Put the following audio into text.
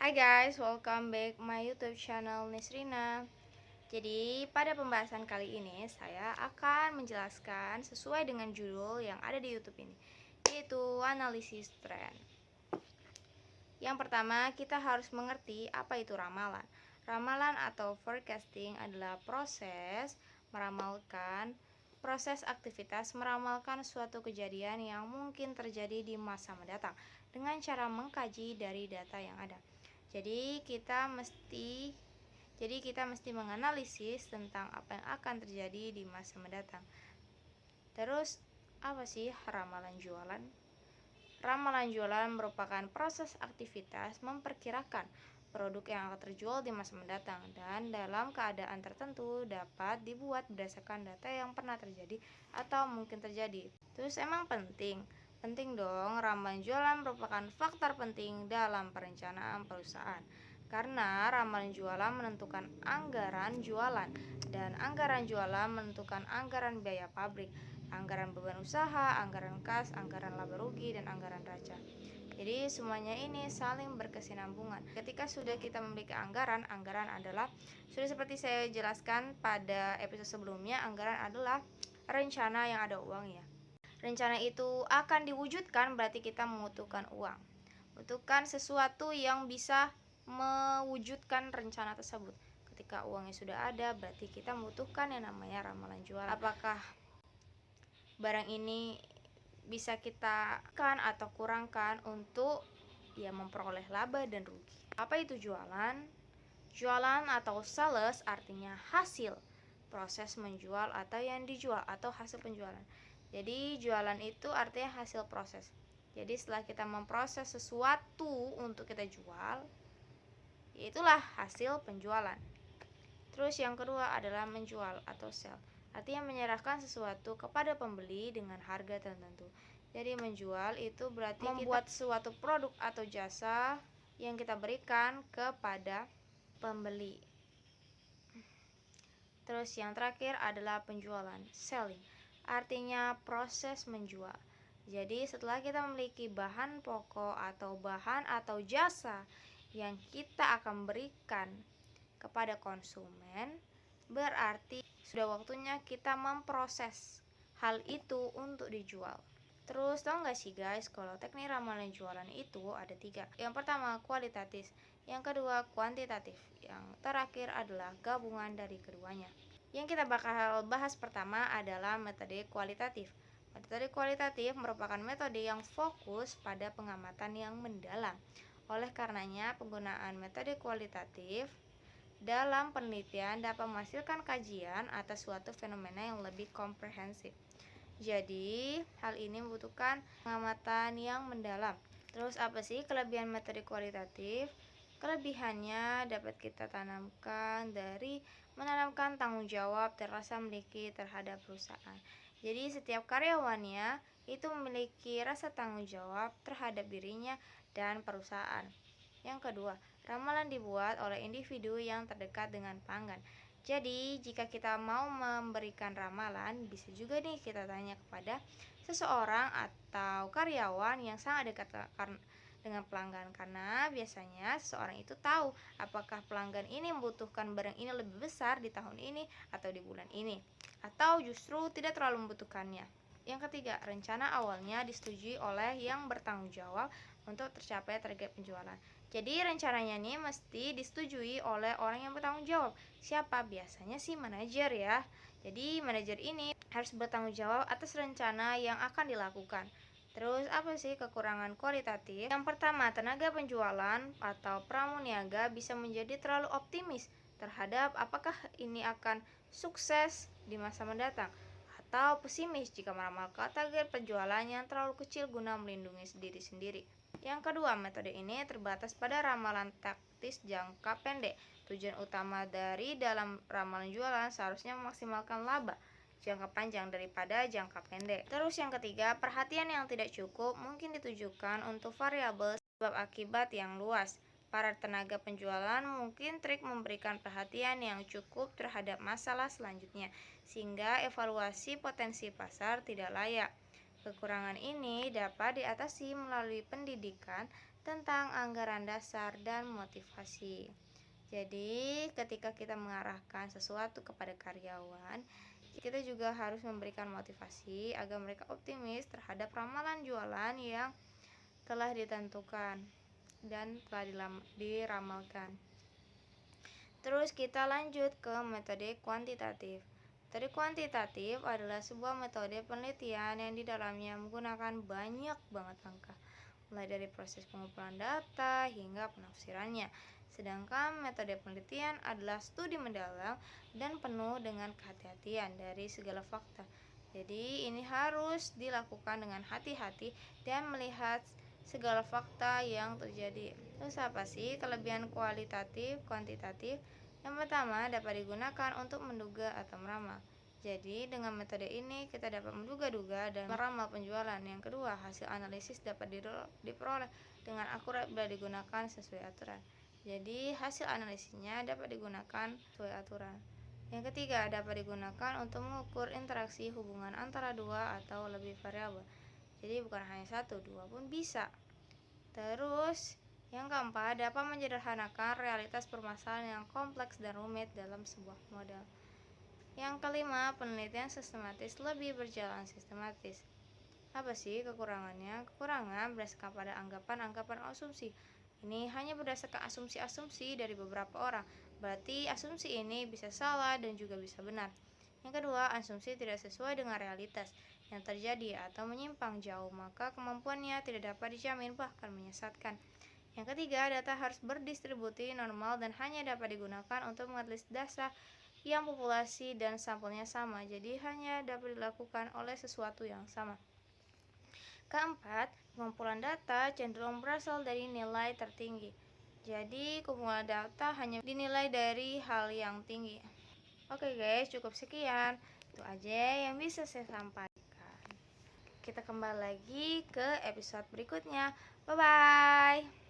Hai guys, welcome back my YouTube channel Nisrina. Jadi, pada pembahasan kali ini saya akan menjelaskan sesuai dengan judul yang ada di YouTube ini, yaitu analisis tren. Yang pertama, kita harus mengerti apa itu ramalan. Ramalan atau forecasting adalah proses aktivitas meramalkan suatu kejadian yang mungkin terjadi di masa mendatang dengan cara mengkaji dari data yang ada. Jadi kita mesti menganalisis tentang apa yang akan terjadi di masa mendatang. Terus, apa sih ramalan jualan? Ramalan jualan merupakan proses aktivitas memperkirakan produk yang akan terjual di masa mendatang dan dalam keadaan tertentu dapat dibuat berdasarkan data yang pernah terjadi atau mungkin terjadi. Terus emang penting? Penting dong, ramalan jualan merupakan faktor penting dalam perencanaan perusahaan. Karena ramalan jualan menentukan anggaran jualan dan anggaran jualan menentukan anggaran biaya pabrik, anggaran beban usaha, anggaran kas, anggaran laba rugi, dan anggaran raca. Jadi semuanya ini saling berkesinambungan. Ketika sudah kita memiliki anggaran adalah sudah seperti saya jelaskan pada episode sebelumnya, anggaran adalah rencana yang ada uangnya. Rencana itu akan diwujudkan berarti kita membutuhkan uang. Membutuhkan sesuatu yang bisa mewujudkan rencana tersebut. Ketika uangnya sudah ada, berarti kita membutuhkan yang namanya ramalan jualan. Apakah barang ini bisa kita kan atau kurangkan untuk memperoleh laba dan rugi. Apa itu jualan? Jualan atau sales artinya hasil proses menjual atau yang dijual atau hasil penjualan. Jadi jualan itu artinya hasil proses. Jadi setelah kita memproses sesuatu untuk kita jual, itulah hasil penjualan. Terus yang kedua adalah menjual atau sell. Artinya menyerahkan sesuatu kepada pembeli dengan harga tertentu. Jadi menjual itu berarti membuat suatu produk atau jasa yang kita berikan kepada pembeli. Terus yang terakhir adalah penjualan, selling. Artinya proses menjual. Jadi setelah kita memiliki bahan pokok atau bahan atau jasa yang kita akan berikan kepada konsumen, berarti sudah waktunya kita memproses hal itu untuk dijual. Terus tau gak sih guys, kalau teknik ramalan jualan itu ada 3. Yang pertama kualitatif, yang kedua kuantitatif, yang terakhir adalah gabungan dari keduanya. Yang kita bakal bahas pertama adalah metode kualitatif. Metode kualitatif merupakan metode yang fokus pada pengamatan yang mendalam. Oleh karenanya, penggunaan metode kualitatif dalam penelitian dapat menghasilkan kajian atas suatu fenomena yang lebih komprehensif. Jadi, hal ini membutuhkan pengamatan yang mendalam. Terus apa sih kelebihan metode kualitatif? Kelebihannya dapat kita tanamkan dari menanamkan tanggung jawab terasa memiliki terhadap perusahaan. Jadi setiap karyawannya itu memiliki rasa tanggung jawab terhadap dirinya dan perusahaan. Yang kedua, ramalan dibuat oleh individu yang terdekat dengan pelanggan. Jadi jika kita mau memberikan ramalan, bisa juga nih kita tanya kepada seseorang atau karyawan yang sangat dekat dengan pelanggan, karena biasanya seseorang itu tahu apakah pelanggan ini membutuhkan barang ini lebih besar di tahun ini atau di bulan ini, atau justru tidak terlalu membutuhkannya. Yang ketiga, rencana awalnya disetujui oleh yang bertanggung jawab untuk tercapai target penjualan. Jadi rencananya nih mesti disetujui oleh orang yang bertanggung jawab. Siapa? Biasanya sih manajer ya. Jadi manajer ini harus bertanggung jawab atas rencana yang akan dilakukan. Terus apa sih kekurangan kualitatif? Yang pertama, tenaga penjualan atau pramuniaga bisa menjadi terlalu optimis terhadap apakah ini akan sukses di masa mendatang, atau pesimis jika meramalkan target penjualan yang terlalu kecil guna melindungi diri sendiri. Yang kedua, metode ini terbatas pada ramalan taktis jangka pendek. Tujuan utama dari dalam ramalan jualan seharusnya memaksimalkan laba jangka panjang daripada jangka pendek. Terus yang ketiga, perhatian yang tidak cukup mungkin ditujukan untuk variabel sebab akibat yang luas. Para tenaga penjualan mungkin trik memberikan perhatian yang cukup terhadap masalah selanjutnya, sehingga evaluasi potensi pasar tidak layak. Kekurangan ini dapat diatasi melalui pendidikan tentang anggaran dasar dan motivasi. Jadi, ketika kita mengarahkan sesuatu kepada karyawan, kita juga harus memberikan motivasi agar mereka optimis terhadap ramalan jualan yang telah ditentukan dan telah diramalkan. Terus kita lanjut ke metode kuantitatif. Metode kuantitatif adalah sebuah metode penelitian yang di dalamnya menggunakan banyak banget angka, mulai dari proses pengumpulan data hingga penafsirannya. Sedangkan metode penelitian adalah studi mendalam dan penuh dengan kehati-hatian dari segala fakta. Jadi ini harus dilakukan dengan hati-hati dan melihat segala fakta yang terjadi. Terus apa sih kelebihan kuantitatif? Yang pertama, dapat digunakan untuk menduga atau meramal. Jadi, dengan metode ini kita dapat menduga-duga dan meramal penjualan. Yang kedua, hasil analisis dapat diperoleh dengan akurat bila digunakan sesuai aturan. Jadi, hasil analisisnya dapat digunakan sesuai aturan. Yang ketiga, dapat digunakan untuk mengukur interaksi hubungan antara dua atau lebih variabel. Jadi, bukan hanya satu, dua pun bisa. Terus, yang keempat, dapat menyederhanakan realitas permasalahan yang kompleks dan rumit dalam sebuah model. Yang kelima, penelitian sistematis lebih berjalan sistematis. Apa sih kekurangannya? Kekurangan berdasarkan pada anggapan-anggapan asumsi. Ini hanya berdasarkan asumsi-asumsi dari beberapa orang. Berarti asumsi ini bisa salah dan juga bisa benar. Yang kedua, asumsi tidak sesuai dengan realitas yang terjadi atau menyimpang jauh, maka kemampuannya tidak dapat dijamin bahkan menyesatkan. Yang ketiga, data harus berdistribusi normal dan hanya dapat digunakan untuk menganalisis data yang populasi dan sampelnya sama, jadi hanya dapat dilakukan oleh sesuatu yang sama. Keempat, pengumpulan data cenderung berasal dari nilai tertinggi. Jadi, kumpulan data hanya dinilai dari hal yang tinggi. Oke guys, cukup sekian. Itu aja yang bisa saya sampaikan. Kita kembali lagi ke episode berikutnya. Bye-bye.